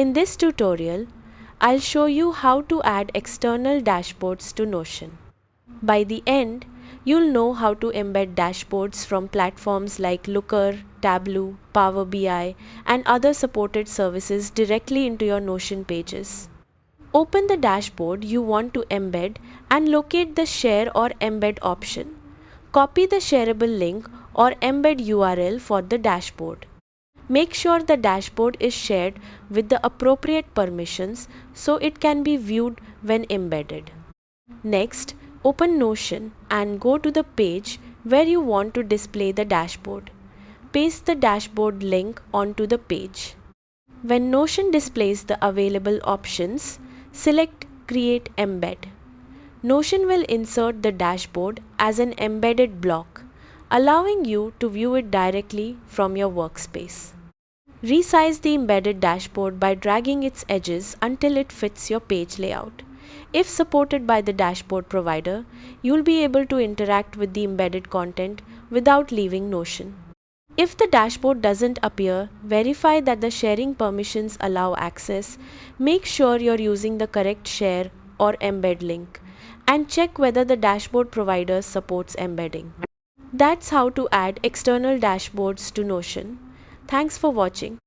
In this tutorial, I'll show you how to add external dashboards to Notion. By the end, you'll know how to embed dashboards from platforms like Looker, Tableau, Power BI, and other supported services directly into your Notion pages. Open the dashboard you want to embed and locate the Share or Embed option. Copy the shareable link or embed URL for the dashboard. Make sure the dashboard is shared with the appropriate permissions so it can be viewed when embedded. Next, open Notion and go to the page where you want to display the dashboard. Paste the dashboard link onto the page. When Notion displays the available options, select Create Embed. Notion will insert the dashboard as an embedded block, allowing you to view it directly from your workspace. Resize the embedded dashboard by dragging its edges until it fits your page layout. If supported by the dashboard provider, you'll be able to interact with the embedded content without leaving Notion. If the dashboard doesn't appear, verify that the sharing permissions allow access, make sure you're using the correct share or embed link, and check whether the dashboard provider supports embedding. That's how to add external dashboards to Notion. Thanks for watching.